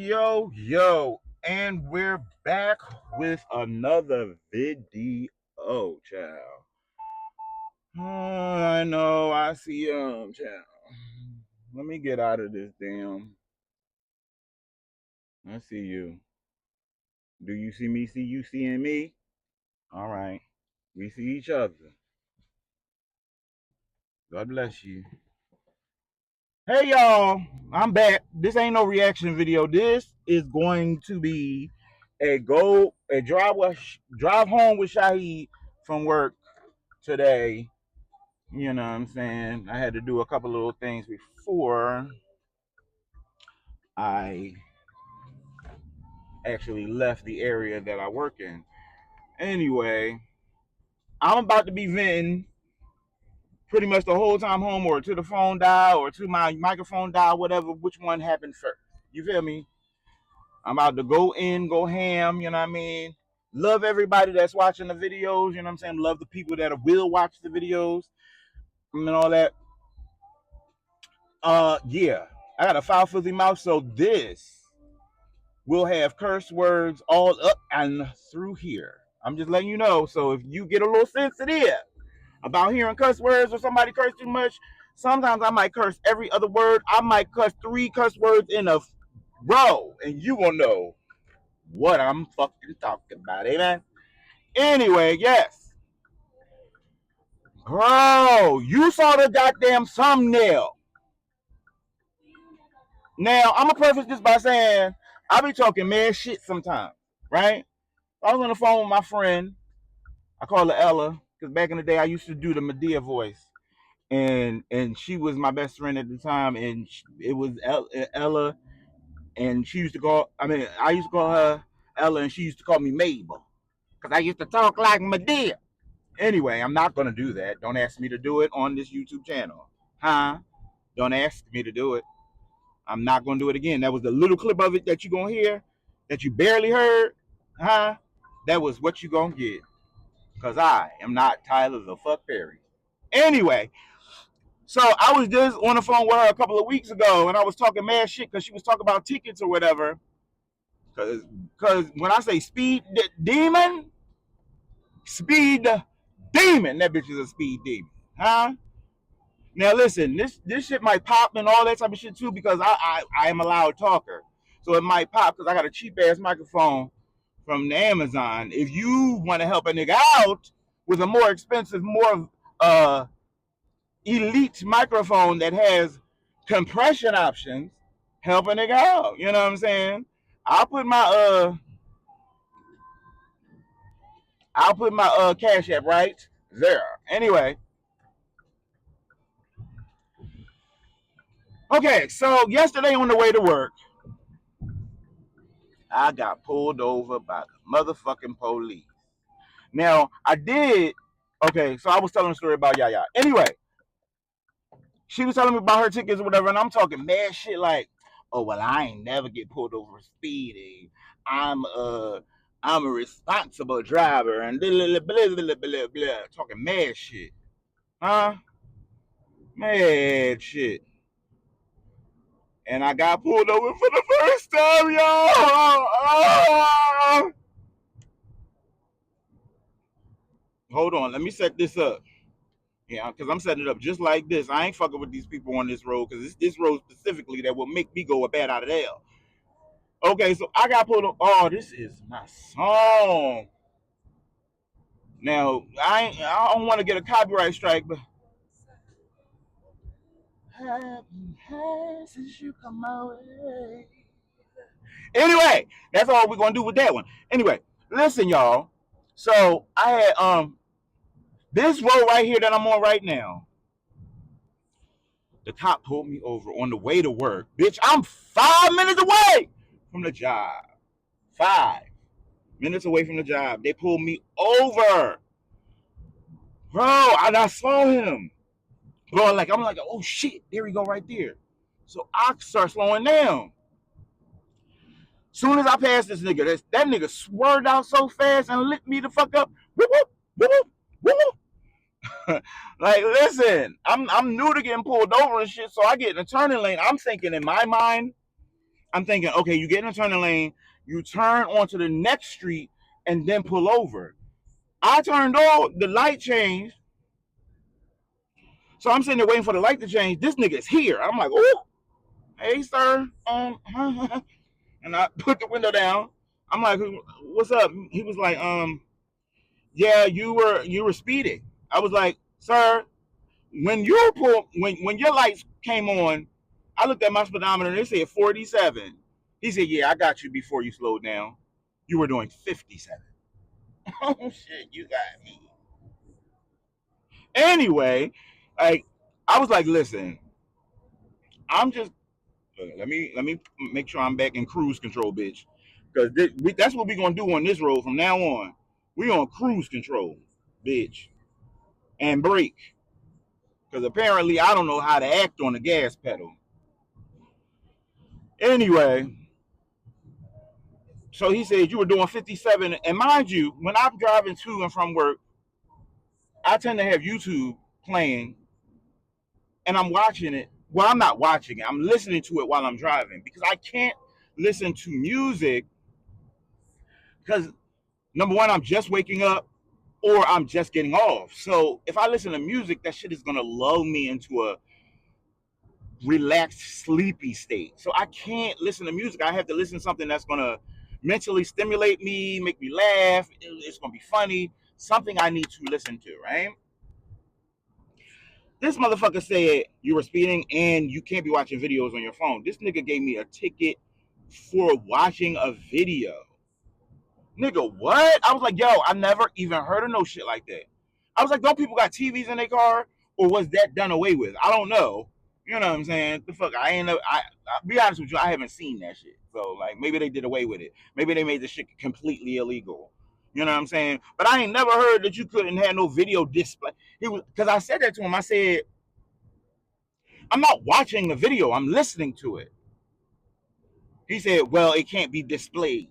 Yo, and we're back with another video, child. I know, I see, child. Let me get out of this damn. I see you. Do you see me? See you seeing me? All right. We see each other. God bless you. Hey, y'all. I'm back. This ain't no reaction video. This is going to be a drive home with Shaheed from work today. You know what I'm saying? I had to do a couple little things before I actually left the area that I work in. Anyway, I'm about to be venting pretty much the whole time home, or to the phone dial or to my microphone dial, whatever, which one happened first. You feel me? I'm about to go in, go ham, you know what I mean? Love everybody that's watching the videos, you know what I'm saying? Love the people that will watch the videos and all that. Yeah. I got a foul, filthy mouth, so this will have curse words all up and through here. I'm just letting you know. So if you get a little sensitive about hearing curse words or somebody curse too much, sometimes I might curse every other word. I might cuss 3 curse words in a row, and you will know what I'm fucking talking about. Amen. Anyway, yes. Bro, you saw the goddamn thumbnail. Now, I'm gonna preface this by saying I be talking mad shit sometimes, right? I was on the phone with my friend. I call her Ella, because back in the day I used to do the Medea voice. And she was my best friend at the time, and it was Ella, and she used to call, I used to call her Ella, and she used to call me Mabel, because I used to talk like Medea. Anyway, I'm not going to do that. Don't ask me to do it on this YouTube channel. Huh? Don't ask me to do it. I'm not going to do it again. That was the little clip of it that you're going to hear, that you barely heard. Huh? That was what you're going to get. Because I am not Tyler the fuck Perry. Anyway, so I was just on the phone with her a couple of weeks ago, and I was talking mad shit because she was talking about tickets or whatever. Because when I say demon, speed demon, that bitch is a speed demon. Huh? Now listen, this shit might pop and all that type of shit too, because I am a loud talker. So it might pop because I got a cheap ass microphone from the Amazon. If you want to help a nigga out with a more expensive, more elite microphone that has compression options, help a nigga out. You know what I'm saying? I'll put my cash app right there. Anyway, okay, so yesterday on the way to work, I got pulled over by the motherfucking police. Now, okay, so I was telling a story about Yaya. Anyway, she was telling me about her tickets or whatever, and I'm talking mad shit like, oh, well, I ain't never get pulled over speeding. I'm a responsible driver, and blah, blah, blah, blah, blah, blah, talking mad shit. Huh? Mad shit. And I got pulled over for the first time, y'all. Hold on, let me set this up. Yeah, because I'm setting it up just like this. I ain't fucking with these people on this road, because it's this road specifically that will make me go a bat out of hell. Okay, so I got pulled over. Oh, this is my song. Now, I don't want to get a copyright strike, but since you come my way. Anyway, that's all we're gonna do with that one. Anyway, listen, y'all. So I had this road right here that I'm on right now. The cop pulled me over on the way to work. Bitch, I'm 5 minutes away from the job. 5 minutes away from the job. They pulled me over. Bro, and I saw him. Bro, like I'm like, oh shit, there we go right there. So I start slowing down. Soon as I passed this nigga, that nigga swerved out so fast and lit me the fuck up. Whoop, whoop, whoop, whoop, whoop. Like, listen, I'm new to getting pulled over and shit, so I get in a turning lane. I'm thinking in my mind, I'm thinking, okay, you get in a turning lane, you turn onto the next street, and then pull over. I turned on, the light changed. So I'm sitting there waiting for the light to change. This nigga is here. I'm like, oh, hey, sir. And I put the window down. I'm like, what's up? He was like, yeah, you were speeding. I was like, sir, when your lights came on, I looked at my speedometer and it said 47. He said, yeah, I got you before you slowed down. You were doing 57. Oh shit, you got me. Anyway, like I was like, listen, I'm just let me make sure I'm back in cruise control, bitch, because that's what we gonna do on this road from now on. We on cruise control, bitch, and brake, because apparently I don't know how to act on the gas pedal. Anyway, so he said you were doing 57, and mind you, when I'm driving to and from work, I tend to have YouTube playing, and I'm watching it. Well, I'm not watching it. I'm listening to it while I'm driving because I can't listen to music because number one, I'm just waking up or I'm just getting off. So if I listen to music, that shit is gonna lull me into a relaxed, sleepy state. So I can't listen to music. I have to listen to something that's gonna mentally stimulate me, make me laugh. It's gonna be funny. Something I need to listen to, right? This motherfucker said you were speeding and you can't be watching videos on your phone. This nigga gave me a ticket for watching a video. Nigga, what? I was like, yo, I never even heard of no shit like that. I was like, don't people got TVs in their car? Or was that done away with? I don't know. You know what I'm saying? The fuck, I ain't know. I'll be honest with you, I haven't seen that shit. So, like, maybe they did away with it. Maybe they made the shit completely illegal. You know what I'm saying? But I ain't never heard that you couldn't have no video display. He was, because I said that to him. I said, I'm not watching the video, I'm listening to it. He said, well, it can't be displayed.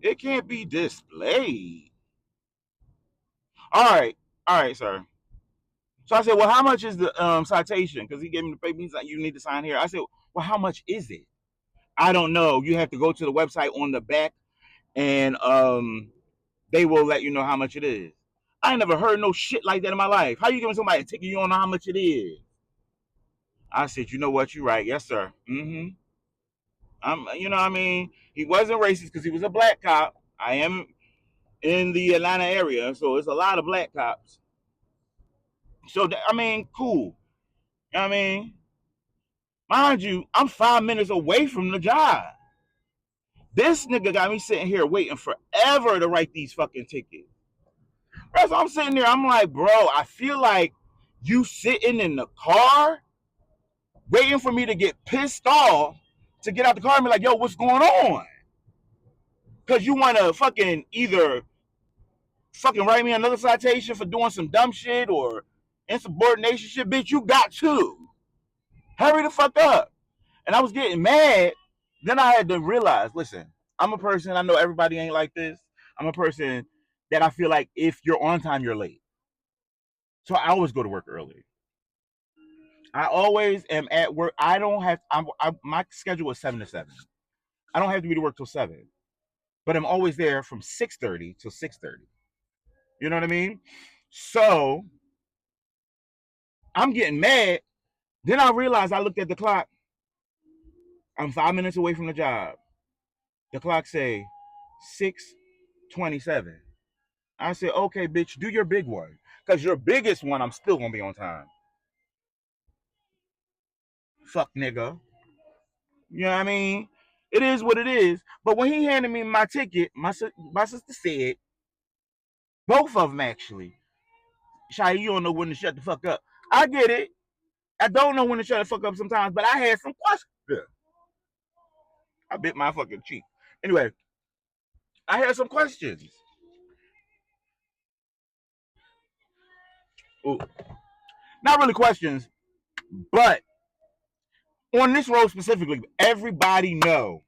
It can't be displayed. All right, sir. So I said, well, how much is the citation? Because he gave me the paper. He's like, you need to sign here. I said, well, how much is it? I don't know. You have to go to the website on the back, and they will let you know how much it is. I ain't never heard no shit like that in my life. How you giving somebody a ticket you don't know how much it is? I said, you know what? You're right. Yes, sir. Mm-hmm. You know what I mean? He wasn't racist because he was a black cop. I am in the Atlanta area, so it's a lot of black cops. So, I mean, cool. You know what I mean? Mind you, I'm 5 minutes away from the job. This nigga got me sitting here waiting forever to write these fucking tickets. Bro, so I'm sitting there, I'm like, bro, I feel like you sitting in the car waiting for me to get pissed off to get out the car and be like, yo, what's going on? Because you want to fucking either fucking write me another citation for doing some dumb shit or insubordination shit. Bitch, you got to. Hurry the fuck up. And I was getting mad. Then I had to realize, listen, I'm a person, I know everybody ain't like this. I'm a person that I feel like if you're on time, you're late. So I always go to work early. I always am at work. I don't have, my schedule is 7 to 7. I don't have to be to work till 7. But I'm always there from 6:30 till 6:30. You know what I mean? So I'm getting mad. Then I realized I looked at the clock. I'm 5 minutes away from the job. The clock say 6:27. I said, okay, bitch, do your big one. Because your biggest one, I'm still going to be on time. Fuck nigga. You know what I mean? It is what it is. But when he handed me my ticket, my sister said, both of them actually, Shy, you don't know when to shut the fuck up. I get it. I don't know when to shut the fuck up sometimes, but I had some questions. I bit my fucking cheek. Anyway, I had some questions. Ooh. Not really questions, but on this road specifically, everybody know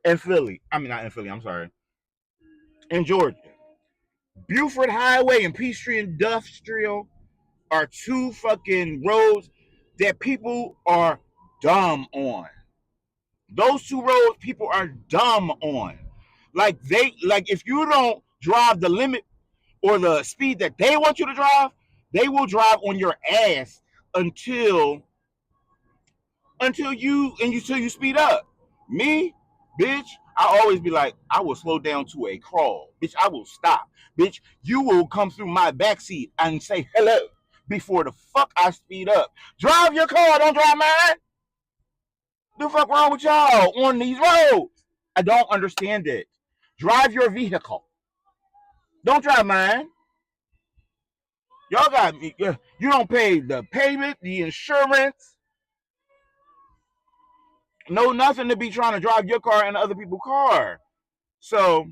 in Philly. I mean, not in Philly. I'm sorry. In Georgia, Buford Highway and Peachtree Industrial are two fucking roads that people are dumb on. Those two roads people are dumb on. Like if you don't drive the limit or the speed that they want you to drive, they will drive on your ass until you speed up. Me, bitch, I always be like, I will slow down to a crawl. Bitch, I will stop. Bitch, you will come through my backseat and say hello before the fuck I speed up. Drive your car, don't drive mine. The fuck wrong with y'all on these roads? I don't understand it. Drive your vehicle. Don't drive mine. Y'all got me. You don't pay the payment, the insurance, no nothing to be trying to drive your car and other people's car. So,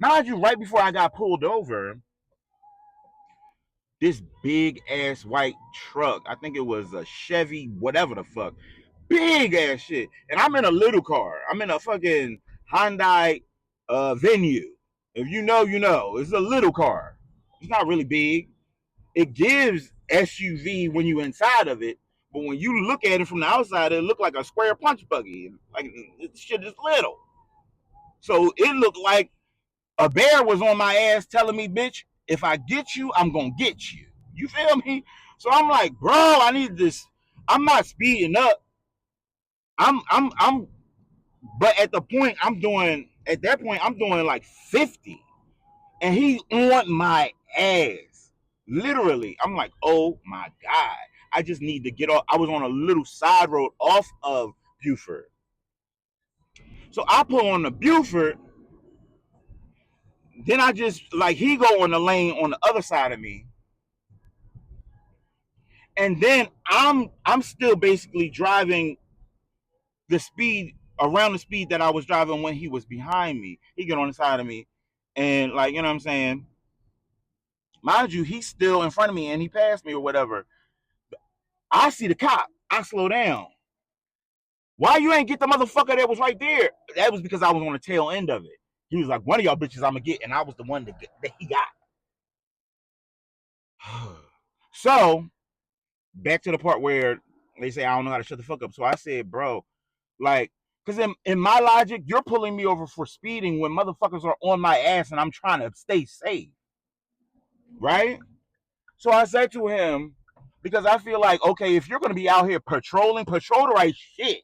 mind you, right before I got pulled over, this big ass white truck, I think it was a Chevy, whatever the fuck, big ass shit. And I'm in a little car. I'm in a fucking Hyundai Venue. If you know, you know. It's a little car. It's not really big. It gives SUV when you inside of it, but when you look at it from the outside, it looked like a square punch buggy. Like shit is little. So it looked like a bear was on my ass telling me, bitch, if I get you, I'm gonna get you. You feel me? So I'm like, bro, I need this. I'm not speeding up. I'm but at that point I'm doing like 50. And he on my ass. Literally. I'm like, oh my God. I just need to get off. I was on a little side road off of Buford. So I pull on the Buford. Then I just like he go on the lane on the other side of me. And then I'm still basically driving the speed around the speed that I was driving when he was behind me. He get on the side of me. And like, you know what I'm saying? Mind you, he's still in front of me and he passed me or whatever. I see the cop. I slow down. Why you ain't get the motherfucker that was right there? That was because I was on the tail end of it. He was like, one of y'all bitches I'm gonna get, and I was the one that he got. So back to the part where they say I don't know how to shut the fuck up. So I said, bro, like, because in my logic, you're pulling me over for speeding when motherfuckers are on my ass and I'm trying to stay safe, right? So I said to him, because I feel like, okay, if you're gonna be out here patrolling, patrol the right shit.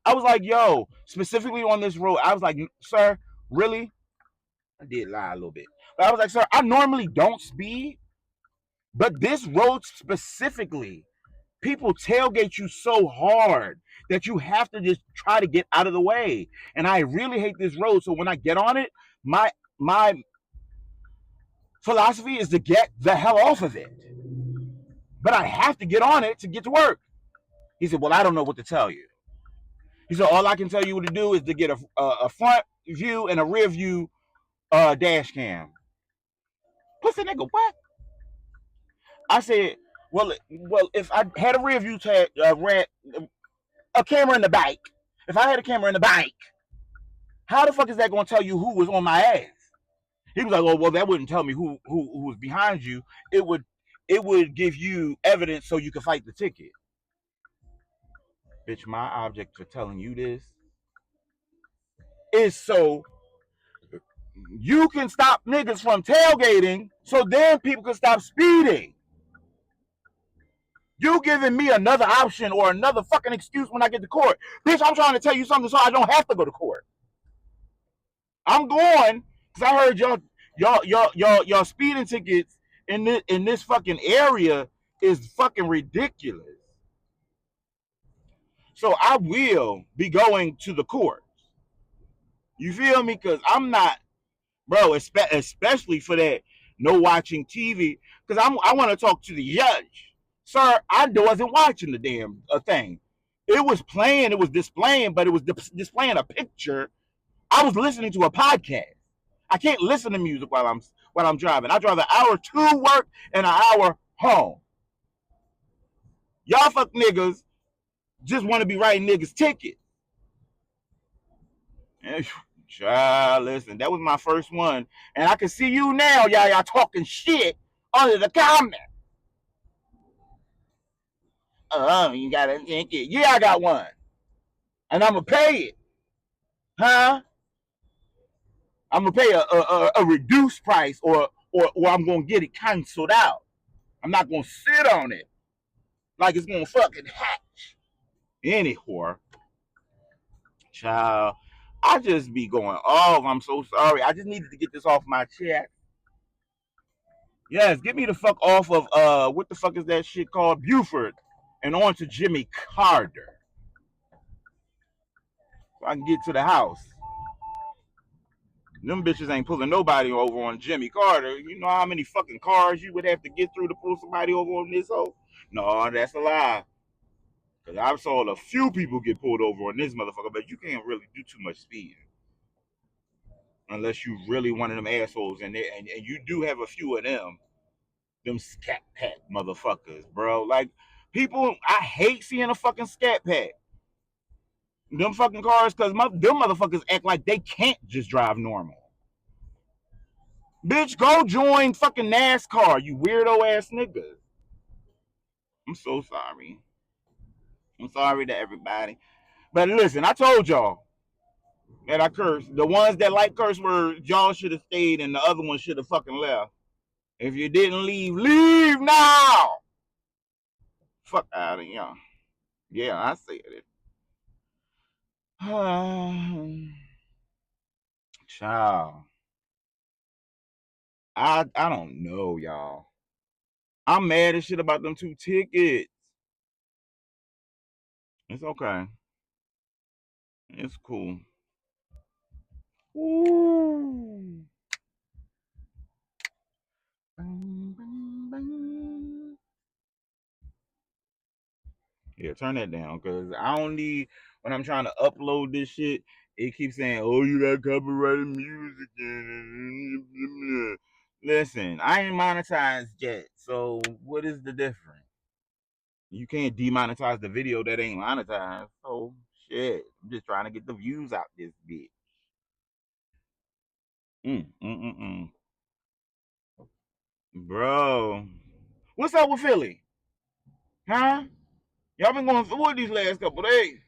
I was like, yo, specifically on this road, I was like, sir, really? I did lie a little bit. But I was like, sir, I normally don't speed, but this road specifically, people tailgate you so hard that you have to just try to get out of the way. And I really hate this road. So when I get on it, my philosophy is to get the hell off of it. But I have to get on it to get to work. He said, well, I don't know what to tell you. He said, all I can tell you what to do is to get a front view and a rear view dash cam. Pussy nigga, what? I said, well, if I had a rear view a camera in the bike, if I had a camera in the bike, how the fuck is that going to tell you who was on my ass? He was like, oh, well, that wouldn't tell me who was behind you. It would give you evidence so you could fight the ticket. Bitch, my object for telling you this is so you can stop niggas from tailgating so then people can stop speeding. You giving me another option or another fucking excuse when I get to court. Bitch, I'm trying to tell you something so I don't have to go to court. I'm going because I heard y'all speeding tickets in this fucking area is fucking ridiculous. So I will be going to the courts. You feel me? Because I'm not, bro, especially for that no watching TV. Because I want to talk to the judge. Sir, I wasn't watching the damn thing. It was playing, it was displaying, but it was displaying a picture. I was listening to a podcast. I can't listen to music while I'm driving. I drive an hour to work and an hour home. Y'all fuck niggas just want to be writing niggas tickets. Child, listen, that was my first one. And I can see you now, y'all talking shit under the comment. Oh, you got a ticket. Yeah, I got one. and I'm gonna pay it, huh? I'm gonna pay a reduced price, or I'm gonna get it canceled out. I'm not gonna sit on it like it's gonna fucking hatch. Any whore, child. I just be going off. I'm so sorry. I just needed to get this off my chest. Yes, get me the fuck off of what the fuck is that shit called, Buford, and on to Jimmy Carter, so I can get to the house. Them bitches ain't pulling nobody over on Jimmy Carter. You know how many fucking cars you would have to get through to pull somebody over on this hoe? No, that's a lie. Cause I've saw a few people get pulled over on this motherfucker, but you can't really do too much speeding unless you really one of them assholes, and you do have a few of them scat pack motherfuckers, bro. Like people, I hate seeing a fucking scat pack. Them fucking cars, cause them motherfuckers act like they can't just drive normal. Bitch, go join fucking NASCAR, you weirdo ass niggas. I'm so sorry. I'm sorry to everybody. But listen, I told y'all that I cursed. The ones that like curse words, y'all should have stayed, and the other ones should have fucking left. If you didn't leave, leave now. Fuck out of here. Yeah, I said it. Child. I don't know, y'all. I'm mad as shit about them 2 tickets. It's okay. It's cool. Ooh. Bang, bang, bang. Yeah, turn that down, cause I don't need, when I'm trying to upload this shit, it keeps saying, "Oh, you got copyrighted music." Listen, I ain't monetized yet, so what is the difference? You can't demonetize the video that ain't monetized. So shit, I'm just trying to get the views out this bitch. Mm, mm, mm, mm. Bro, what's up with Philly? Huh? Y'all been going through it these last couple days.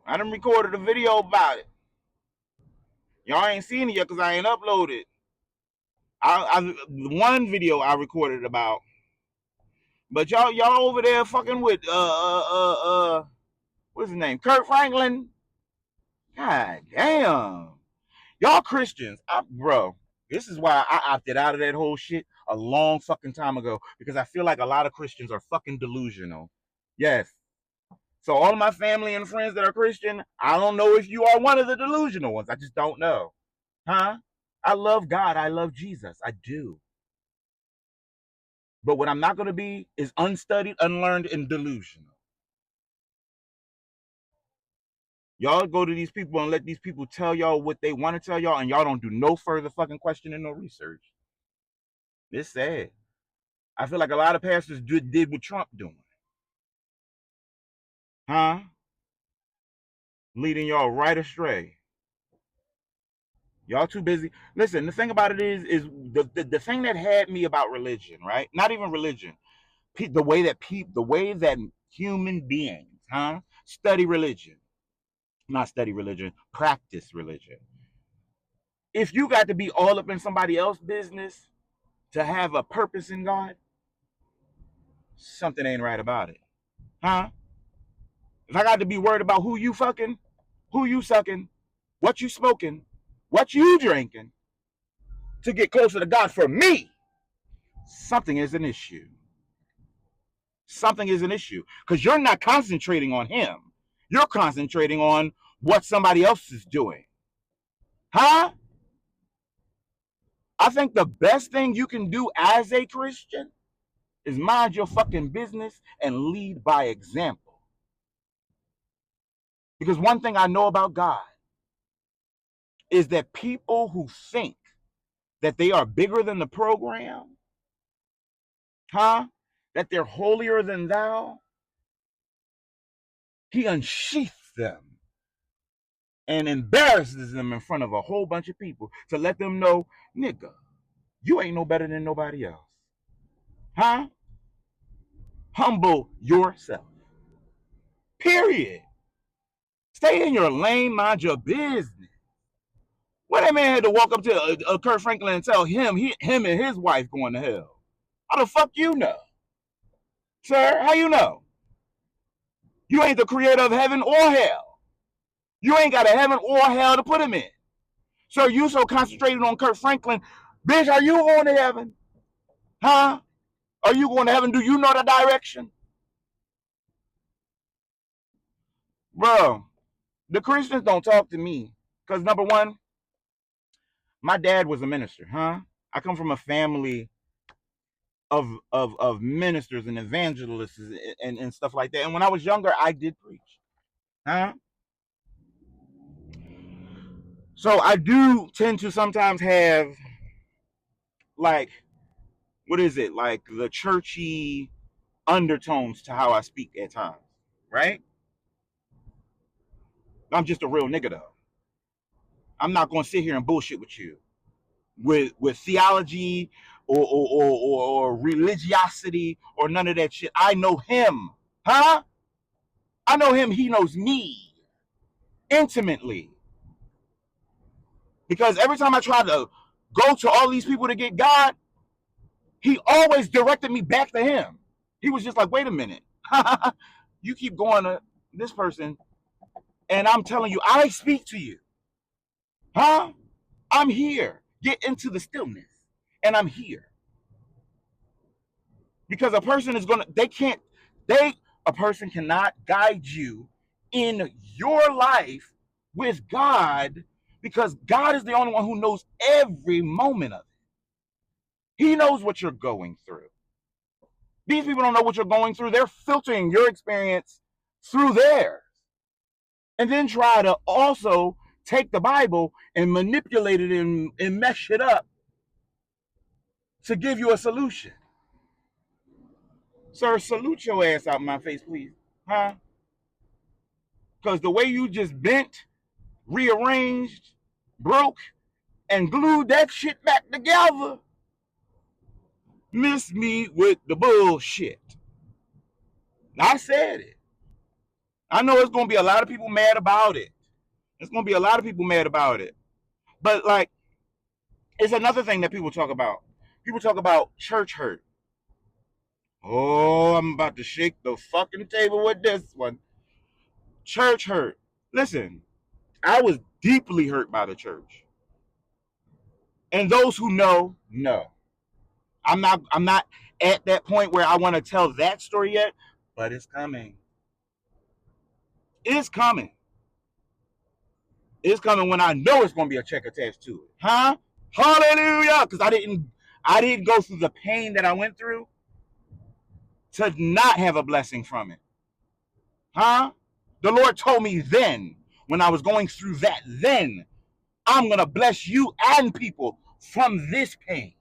I done recorded a video about it. Y'all ain't seen it yet because I ain't uploaded. One video I recorded about, but y'all over there fucking with what's his name, Kurt Franklin. God damn, y'all Christians, bro. This is why I opted out of that whole shit a long fucking time ago, because I feel like a lot of Christians are fucking delusional. Yes. So all of my family and friends that are Christian, I don't know if you are one of the delusional ones. I just don't know. Huh? I love God. I love Jesus. I do. But what I'm not going to be is unstudied, unlearned, and delusional. Y'all go to these people and let these people tell y'all what they want to tell y'all, and y'all don't do no further fucking questioning, no research. It's sad. I feel like a lot of pastors did what Trump doing. Huh? Leading y'all right astray. Y'all too busy. Listen, the thing about it is the thing that had me about religion, right? Not even religion. The way that human beings, huh? Study religion. Not study religion, practice religion. If you got to be all up in somebody else's business to have a purpose in God, something ain't right about it. Huh? If I got to be worried about who you fucking, who you sucking, what you smoking, what you drinking to get closer to God for me, something is an issue. Something is an issue. Because you're not concentrating on him. You're concentrating on what somebody else is doing. Huh? I think the best thing you can do as a Christian is mind your fucking business and lead by example. Because one thing I know about God is that people who think that they are bigger than the program, huh? That they're holier than thou, he unsheaths them and embarrasses them in front of a whole bunch of people to let them know, nigga, you ain't no better than nobody else. Huh? Humble yourself. Period. Stay in your lane, mind your business. Well, that man had to walk up to Kurt Franklin and tell him him and his wife going to hell. How the fuck you know? Sir, how you know? You ain't the creator of heaven or hell. You ain't got a heaven or hell to put him in. So you so concentrated on Kurt Franklin. Bitch, are you going to heaven? Huh? Are you going to heaven? Do you know the direction? Bro, the Christians don't talk to me. Because number one, my dad was a minister, huh? I come from a family of ministers and evangelists and stuff like that. And when I was younger, I did preach. Huh? So I do tend to sometimes have like what is it? Like the churchy undertones to how I speak at times. Right? I'm just a real nigga though. I'm not gonna sit here and bullshit with you. With theology or religiosity or none of that shit. I know him. Huh? I know him, he knows me intimately. Because every time I tried to go to all these people to get God, he always directed me back to him. He was just like, wait a minute. You keep going to this person, and I'm telling you, I speak to you. Huh? I'm here. Get into the stillness. And I'm here. Because a person is gonna, a person cannot guide you in your life with God because God is the only one who knows every moment of it. He knows what you're going through. These people don't know what you're going through. They're filtering your experience through theirs. And then try to also take the Bible and manipulate it and mesh it up to give you a solution. Sir, salute your ass out in my face, please. Huh? Because the way you just bent, rearranged, broke, and glued that shit back together, miss me with the bullshit. I said it. I know it's going to be a lot of people mad about it. It's going to be a lot of people mad about it. But, like, it's another thing that people talk about. People talk about church hurt. Oh, I'm about to shake the fucking table with this one. Church hurt. Listen, I was deeply hurt by the church. And those who know. I'm not at that point where I want to tell that story yet, but it's coming. It's coming. It's coming when I know it's going to be a check attached to it. Huh? Hallelujah! Because I didn't go through the pain that I went through to not have a blessing from it. Huh? The Lord told me then, when I was going through that, then I'm going to bless you and people from this pain.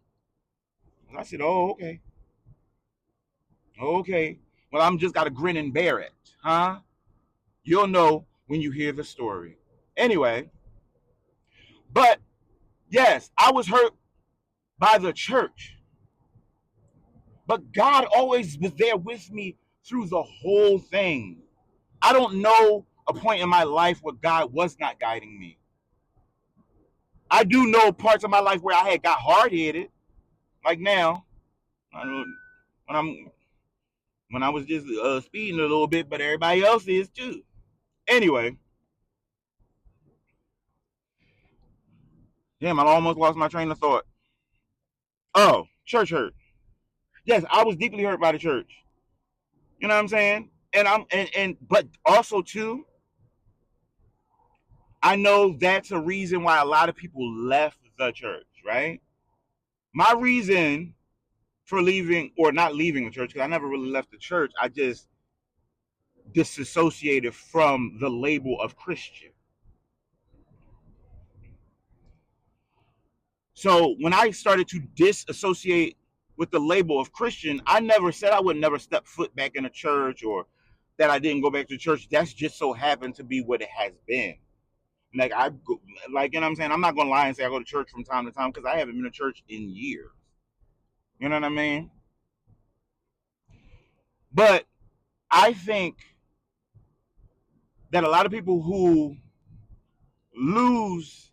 And I said, oh, okay. Okay. Well, I'm just got to grin and bear it. Huh? You'll know when you hear the story. Anyway, but yes, I was hurt by the church. But God always was there with me through the whole thing. I don't know a point in my life where God was not guiding me. I do know parts of my life where I had got hard headed, like now, when I'm when I was just speeding a little bit, but everybody else is too. Anyway, damn, I almost lost my train of thought. Oh, church hurt. Yes, I was deeply hurt by the church. You know what I'm saying? And but also too, I know that's a reason why a lot of people left the church, right? My reason for leaving or not leaving the church, because I never really left the church, I just disassociated from the label of Christian. So when I started to disassociate with the label of Christian, I never said I would never step foot back in a church or that I didn't go back to church. That's just so happened to be what it has been. Like I go, like you know what I'm saying. I'm not gonna lie and say I go to church from time to time because I haven't been to church in years. You know what I mean? But I think that a lot of people who lose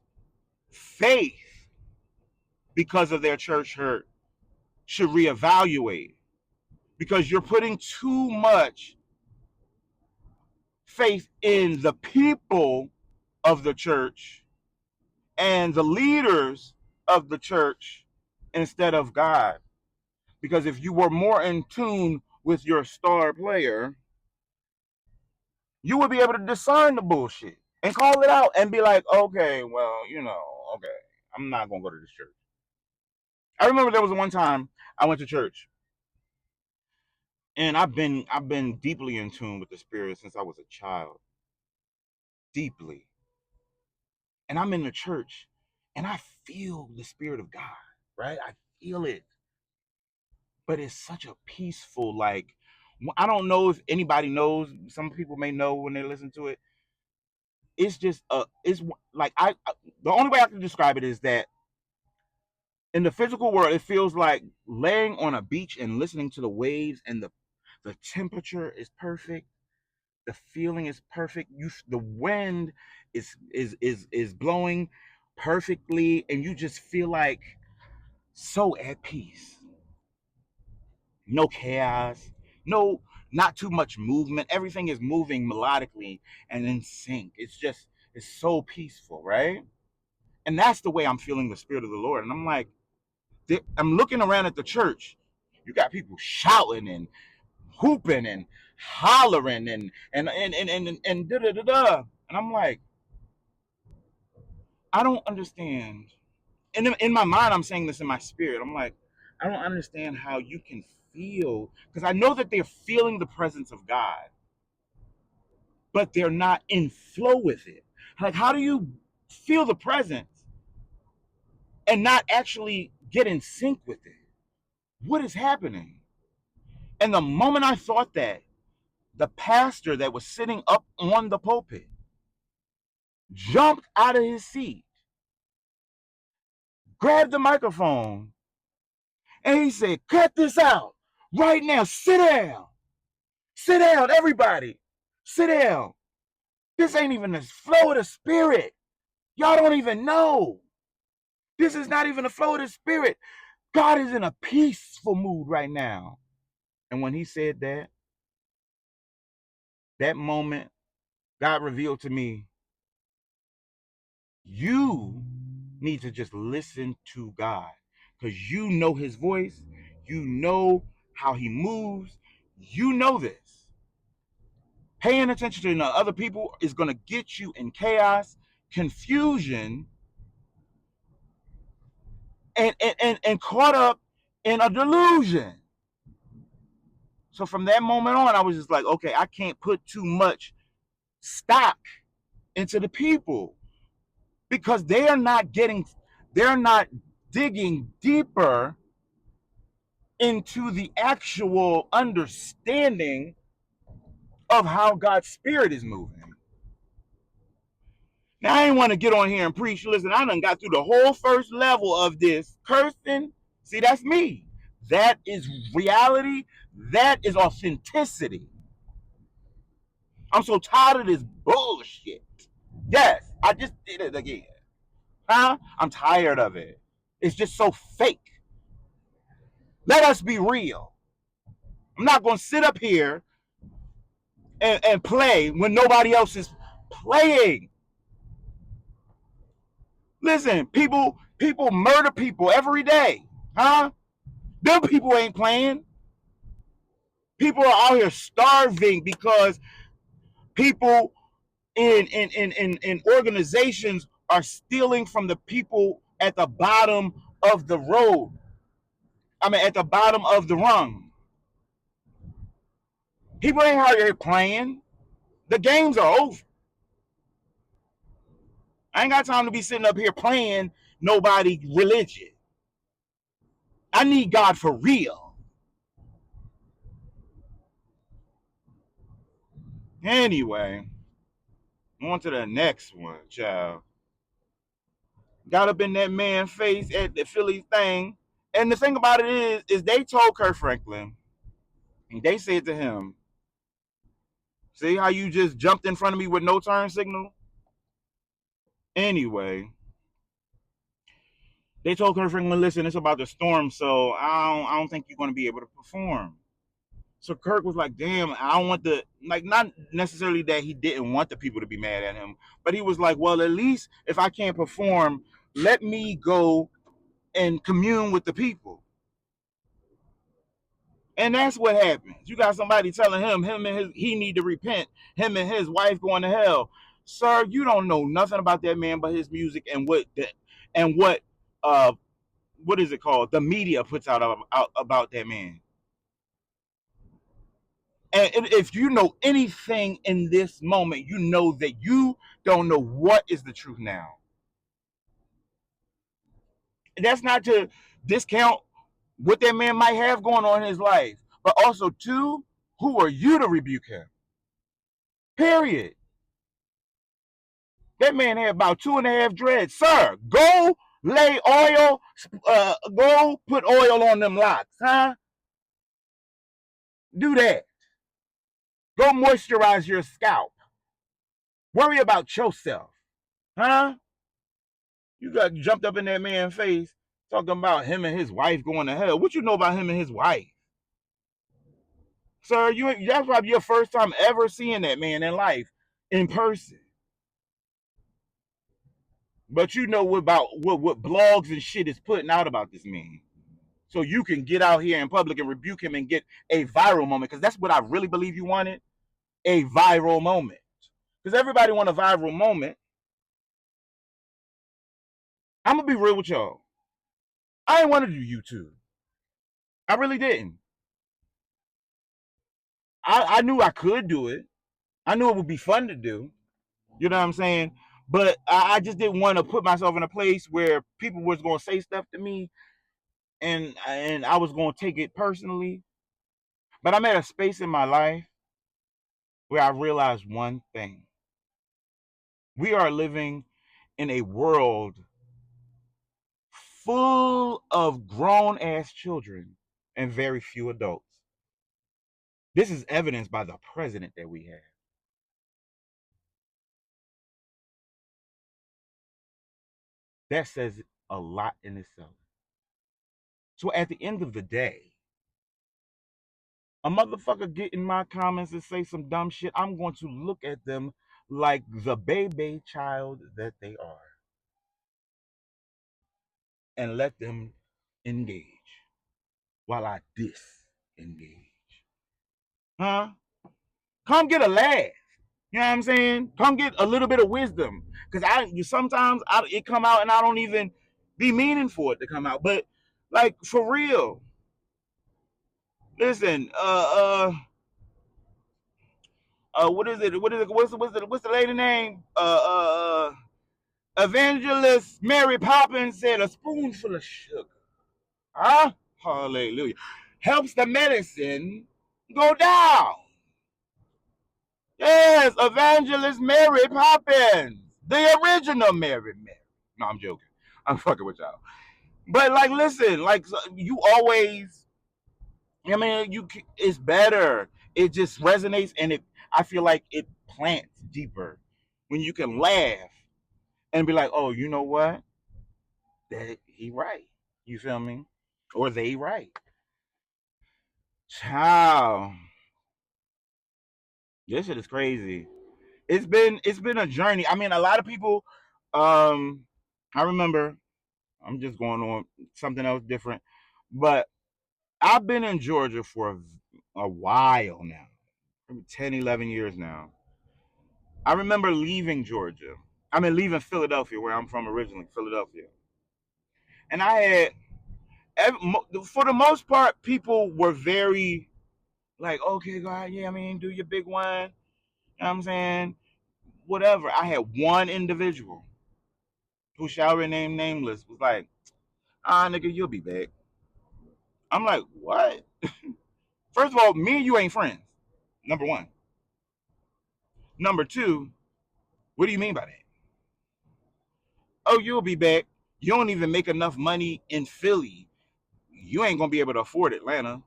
faith because of their church hurt should reevaluate, because you're putting too much faith in the people of the church and the leaders of the church instead of God. Because if you were more in tune with your star player, you would be able to discern the bullshit and call it out and be like, okay, well, okay, I'm not gonna go to this church. I remember there was one time I went to church, and I've been deeply in tune with the spirit since I was a child, deeply. And I'm in the church, and I feel the spirit of God, right? I feel it, but it's such a peaceful, like, I don't know if anybody knows. Some people may know when they listen to it. It's just it's like the only way I can describe it is that in the physical world, it feels like laying on a beach and listening to the waves, and the temperature is perfect, the feeling is perfect. The wind is blowing perfectly, and you just feel like so at peace. No chaos, no, not too much movement. Everything is moving melodically and in sync. It's so peaceful, right? And that's the way I'm feeling the spirit of the Lord. And I'm like, I'm looking around at the church. You got people shouting and hooping and hollering and da da da da. And I'm like, I don't understand. And in my mind, I'm saying this in my spirit. I'm like, I don't understand how you can feel, because I know that they're feeling the presence of God, but they're not in flow with it. Like, how do you feel the presence and not actually get in sync with it? What is happening? And the moment I thought that, the pastor that was sitting up on the pulpit jumped out of his seat, grabbed the microphone, and he said, cut this out right now. Sit down. Sit down, everybody. Sit down. This ain't even the flow of the spirit. Y'all don't even know. This is not even the flow of the spirit. God is in a peaceful mood right now. And when he said that, that moment, God revealed to me, you need to just listen to God, because you know his voice. You know how he moves. You know this. Paying attention to other people is going to get you in chaos, confusion, and caught up in a delusion. So from that moment on, I was just like, okay, I can't put too much stock into the people, because they're not digging deeper into the actual understanding of how God's spirit is moving. Now, I didn't want to get on here and preach. Listen, I done got through the whole first level of this cursing. See, that's me. That is reality. That is authenticity. I'm so tired of this bullshit. Yes, I just did it again. Huh? I'm tired of it. It's just so fake. Let us be real. I'm not going to sit up here and play when nobody else is playing. Listen, people murder people every day. Huh? Them people ain't playing. People are out here starving because people in organizations are stealing from the people at the bottom of the road. I mean, at the bottom of the rung. People ain't out here playing. The games are over. I ain't got time to be sitting up here playing nobody religion. I need God for real. Anyway, on to the next one, child. Got up in that man's face at the Philly thing. And the thing about it is they told Kurt Franklin, and they said to him, See how you just jumped in front of me with no turn signal? Anyway, they told Kurt Franklin, listen, it's about the storm, so I don't think you're going to be able to perform. So Kirk was like, damn, I don't want the, like, not necessarily that he didn't want the people to be mad at him, but he was like, well, at least if I can't perform, let me go and commune with the people. And that's what happens. You got somebody telling he need to repent, him and his wife going to hell. Sir, you don't know nothing about that man but his music and what uh what is it called? The media puts out about that man. And if you know anything in this moment, you know that you don't know what is the truth now. And that's not to discount what that man might have going on in his life, but also, too, who are you to rebuke him? Period. That man had about 2.5 dreads. Sir, go lay oil, go put oil on them locks, huh? Do that. Go moisturize your scalp. Worry about yourself, huh? You got jumped up in that man's face talking about him and his wife going to hell. What you know about him and his wife? Sir, that's probably your first time ever seeing that man in life in person. But you know what blogs and shit is putting out about this man. So you can get out here in public and rebuke him and get a viral moment. Because that's what I really believe you wanted. A viral moment. Because everybody want a viral moment. I'm going to be real with y'all. I didn't want to do YouTube. I really didn't. I knew I could do it. I knew it would be fun to do. You know what I'm saying? But I just didn't want to put myself in a place where people was going to say stuff to me and I was going to take it personally. But I'm at a space in my life where I realized one thing. We are living in a world full of grown-ass children and very few adults. This is evidenced by the president that we have. That says a lot in itself. So at the end of the day, a motherfucker get in my comments and say some dumb shit, I'm going to look at them like the baby child that they are and let them engage while I disengage. Huh? Come get a laugh. You know what I'm saying? Come get a little bit of wisdom. Because sometimes it come out and I don't even be meaning for it to come out. But like for real. Listen, what is it? What's the lady name? Evangelist Mary Poppins said a spoonful of sugar. Huh? Hallelujah. Helps the medicine go down. Yes, Evangelist Mary Poppins. The original Mary. No, I'm joking. I'm fucking with y'all. But like, listen, like you always, I mean, it's better. It just resonates, and I feel like it plants deeper when you can laugh and be like, oh, you know what? That he right. You feel me? Or they right. Child, this shit is crazy. It's been a journey. I mean, a lot of people. I remember. I'm just going on something else different, but I've been in Georgia for a while now, 10, 11 years now. I remember leaving Georgia. I mean, leaving Philadelphia, where I'm from originally, Philadelphia. And I had, for the most part, people were very like, okay, God, yeah, I mean, do your big one. You know what I'm saying? Whatever. I had one individual who shall remain nameless was like, nigga, you'll be back. I'm like, what? First of all, me and you ain't friends. Number one. Number two, what do you mean by that? Oh, you'll be back. You don't even make enough money in Philly. You ain't gonna be able to afford Atlanta.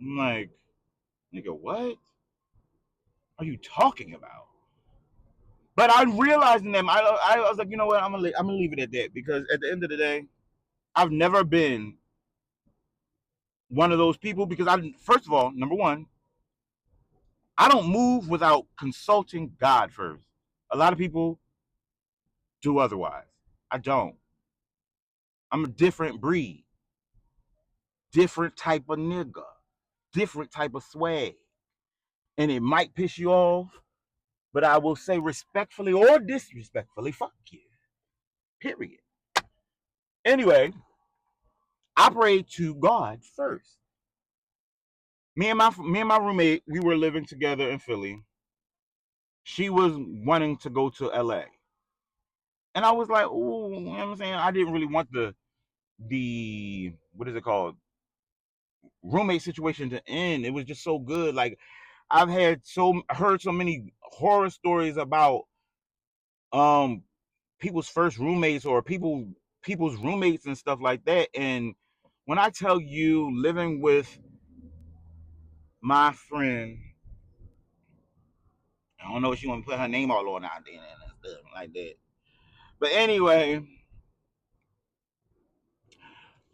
I'm like, nigga, what? are you talking about? But I realized in them, I was like, you know what? I'm gonna leave it at that because at the end of the day, I've never been one of those people because I, first of all, number one, I don't move without consulting God first. A lot of people do otherwise. I don't. I'm a different breed, different type of nigga, different type of swag. And it might piss you off, but I will say respectfully or disrespectfully, fuck you. Period. Anyway, I prayed to God first. Me and my roommate, we were living together in Philly. She was wanting to go to LA. And I was like, ooh, you know what I'm saying? I didn't really want the what is it called? Roommate situation to end. It was just so good. Like I've heard so many horror stories about um people's first roommates or people's roommates and stuff like that. And when I tell you living with my friend, I don't know if she want to put her name all on out there and stuff like that. But anyway,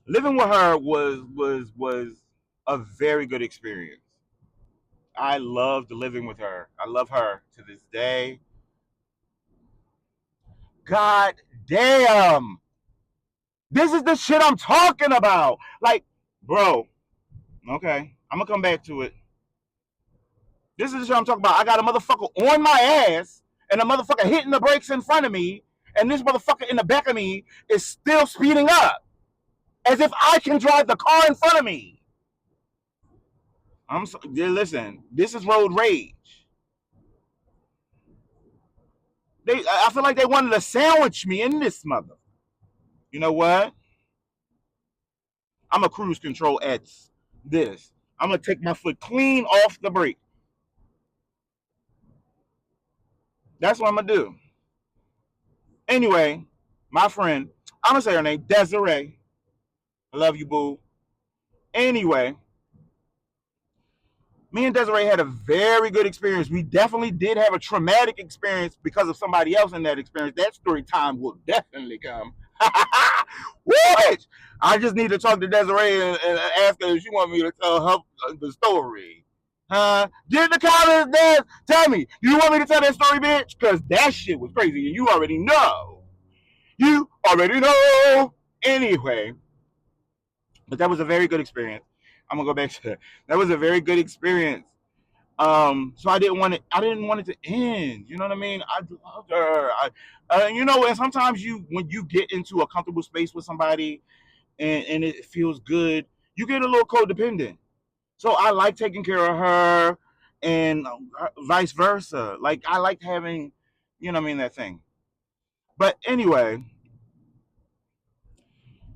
living with her was a very good experience. I loved living with her. I love her to this day. God damn. This is the shit I'm talking about. Like, bro, okay. I'm gonna come back to it. This is the shit I'm talking about. I got a motherfucker on my ass and a motherfucker hitting the brakes in front of me, and this motherfucker in the back of me is still speeding up as if I can drive the car in front of me. I'm so, yeah, listen, this is road rage. I feel like they wanted to sandwich me in this mother. You know what? I'm a cruise control at this. I'm gonna take my foot clean off the brake. That's what I'm gonna do. Anyway, my friend, I'm gonna say her name, Desiree. I love you, boo. Anyway, me and Desiree had a very good experience. We definitely did have a traumatic experience because of somebody else in that experience. That story time will definitely come. What? I just need to talk to Desiree and ask her if she wants me to tell her the story. Get in the comments, Des. Tell me, do you want me to tell that story, bitch? Because that shit was crazy and you already know. You already know. Anyway, but that was a very good experience. I'm gonna go back to that. That was a very good experience. So I didn't want it. I didn't want it to end. You know what I mean? I loved her. You know, and sometimes when you get into a comfortable space with somebody and it feels good, you get a little codependent. So I like taking care of her, and vice versa. Like I liked having, you know what I mean, that thing. But anyway,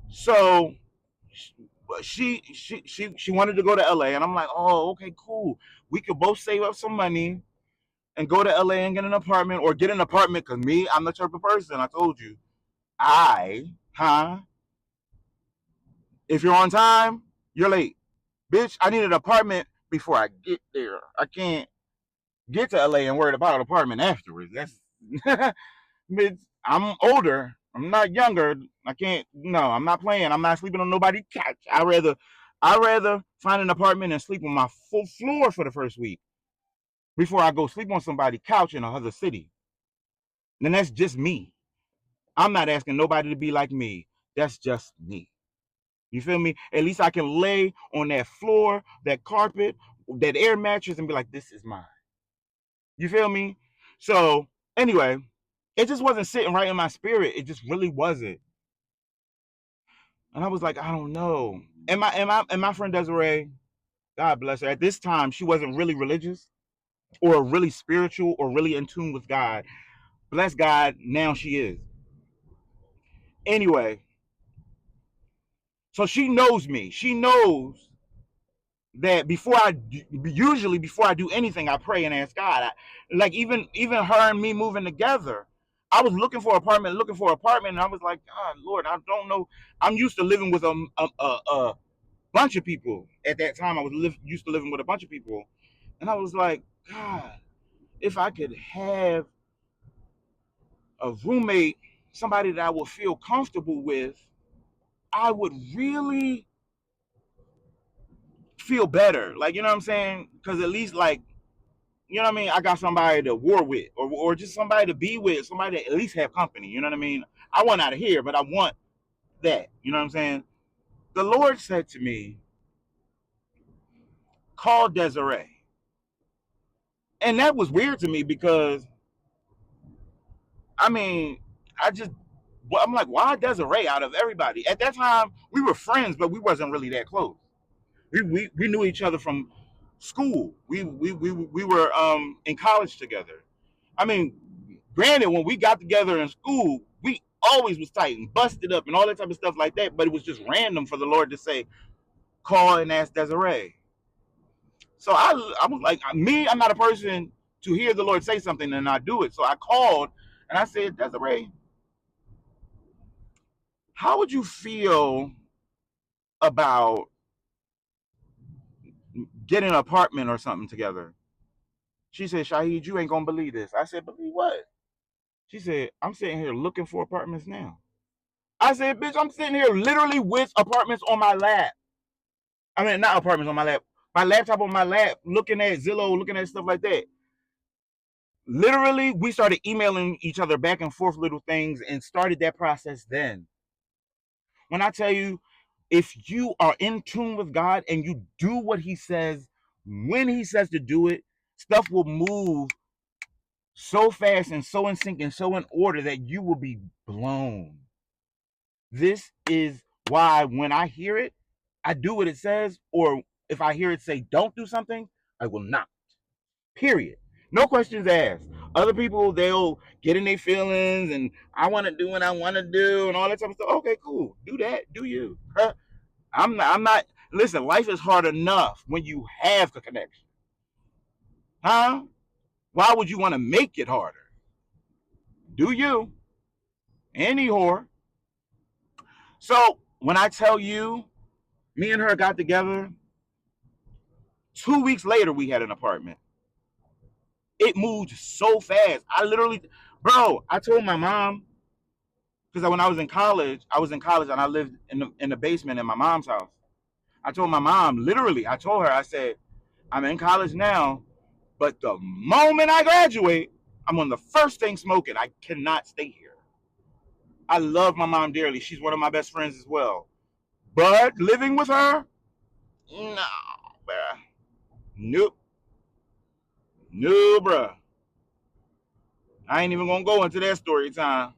so she wanted to go to LA, and I'm like, oh, okay, cool. We could both save up some money and go to LA and get an apartment, or get an apartment. Cause me, I'm the type of person, I told you. If you're on time, you're late. Bitch, I need an apartment before I get there. I can't get to LA and worry about an apartment afterwards. That's bitch, I'm older. I'm not younger. I can't. No, I'm not playing. I'm not sleeping on nobody's couch. I rather find an apartment and sleep on my full floor for the first week before I go sleep on somebody's couch in another city. And that's just me. I'm not asking nobody to be like me. That's just me. You feel me? At least I can lay on that floor, that carpet, that air mattress, and be like, this is mine. You feel me? So anyway, it just wasn't sitting right in my spirit. It just really wasn't. And I was like, I don't know. And my friend Desiree, God bless her. At this time, she wasn't really religious or really spiritual or really in tune with God. Bless God, now she is. Anyway, so she knows me. She knows that before I do anything, I pray and ask God. Like even her and me moving together, I was looking for apartment, and I was like, God, Lord, I don't know. I'm used to living with a bunch of people. At that time, I was used to living with a bunch of people, and I was like, God. if I could have a roommate, somebody that I would feel comfortable with, I would really feel better. Like, you know what I'm saying? Because at least, like, you know what I mean? I got somebody to war with, or just somebody to be with, somebody to at least have company. You know what I mean? I want out of here, but I want that. You know what I'm saying? The Lord said to me, call Desiree. And that was weird to me because, I mean, I just, I'm like, why Desiree out of everybody? At that time, we were friends, but we wasn't really that close. We knew each other from school. We were in college together. I mean, granted, when we got together in school, we always was tight and busted up and all that type of stuff like that. But it was just random for the Lord to say, call and ask Desiree. So I was like, me, I'm not a person to hear the Lord say something and not do it. So I called and I said, Desiree, how would you feel about getting an apartment or something together? She said, Shahid, you ain't gonna believe this. I said, believe what? She said, I'm sitting here looking for apartments now. I said, bitch, I'm sitting here literally with apartments on my lap. I mean, not apartments on my lap, my laptop on my lap, looking at Zillow, looking at stuff like that. Literally, we started emailing each other back and forth little things and started that process then. When I tell you, if you are in tune with God and you do what he says, when he says to do it, stuff will move so fast and so in sync and so in order that you will be blown. This is why when I hear it, I do what it says, or if I hear it say don't do something, I will not. Period. No questions asked. Other people, they'll get in their feelings and I want to do what I want to do and all that type of stuff. Okay, cool. Do that. Do you? Huh? I'm not. Listen, life is hard enough when you have the connection. Huh? Why would you want to make it harder? Do you? Any whore. So when I tell you, me and her got together, 2 weeks later we had an apartment. It moved so fast. I literally, bro, I told my mom, because when I was in college and I lived in the basement in my mom's house. I told my mom, literally, I told her, I said, I'm in college now, but the moment I graduate, I'm on the first thing smoking. I cannot stay here. I love my mom dearly. She's one of my best friends as well. But living with her, no, bruh. Nope. No, bruh. I ain't even gonna go into that story time.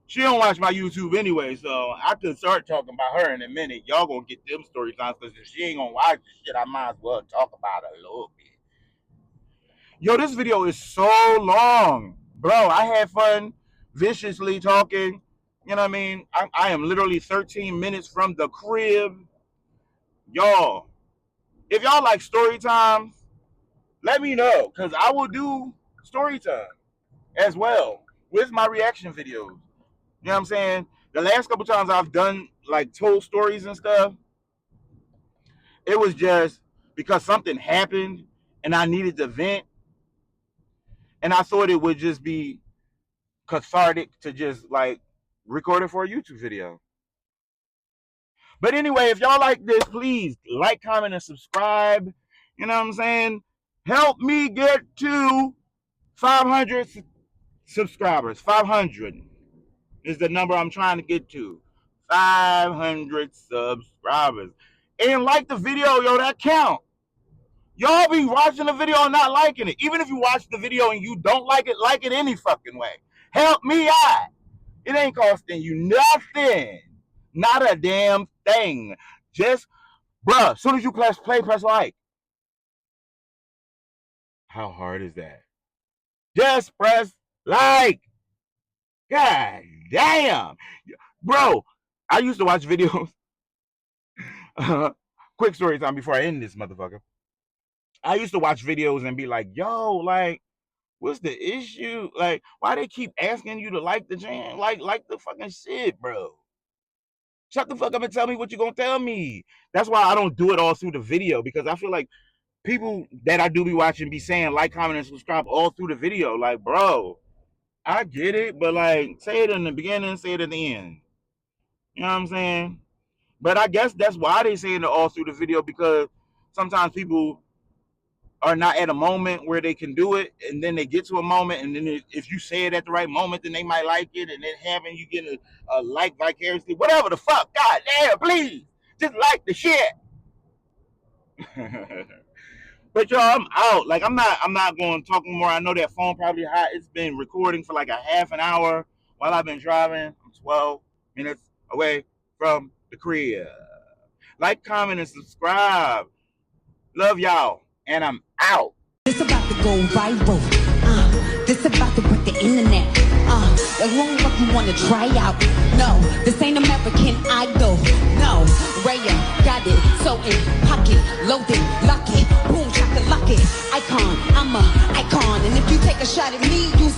She don't watch my YouTube anyway, so I could start talking about her in a minute. Y'all gonna get them story times because if she ain't gonna watch the shit, I might as well talk about it a little bit. Yo, this video is so long, bro. I had fun viciously talking. You know what I mean? I am literally 13 minutes from the crib. Y'all, if y'all like story times, let me know because I will do story time as well with my reaction videos. You know what I'm saying? The last couple times I've done like told stories and stuff, it was just because something happened and I needed to vent, and I thought it would just be cathartic to just like record it for a YouTube video. But anyway, if y'all like this, please like, comment, and subscribe. You know what I'm saying? Help me get to 500 subscribers. 500 is the number I'm trying to get to. 500 subscribers. And like the video, yo, that count. Y'all be watching the video and not liking it. Even if you watch the video and you don't like it any fucking way. Help me out. It ain't costing you nothing. Not a damn thing. Just, bruh, as soon as you press play, press like. How hard is that? Just press like. God damn. Bro, I used to watch videos. Quick story time before I end this motherfucker. I used to watch videos and be like, yo, like, what's the issue? Like, why they keep asking you to like the jam? Like the fucking shit, bro. Shut the fuck up and tell me what you're gonna tell me. That's why I don't do it all through the video, because I feel like people that I do be watching be saying like, comment, and subscribe all through the video. Like, bro, I get it, but like, say it in the beginning, say it at the end. You know what I'm saying? But I guess that's why they saying it all through the video, because sometimes people are not at a moment where they can do it, and then they get to a moment, and then if you say it at the right moment, then they might like it, and then having you get a like vicariously, whatever the fuck. God damn, please, just like the shit. But y'all, I'm out. Like, I'm not going to talk more. I know that phone probably hot. It's been recording for like a half an hour while I've been driving. I'm 12 minutes away from the crib. Like, comment, and subscribe. Love y'all, and I'm out. This about to go viral. This about to break the internet. The wrong what you wanna try out. No, this ain't American Idol. No, Raya got it, so in pocket, loaded, lock it, boom, chocolate, lock it. Icon, I'm a icon, and if you take a shot at me, you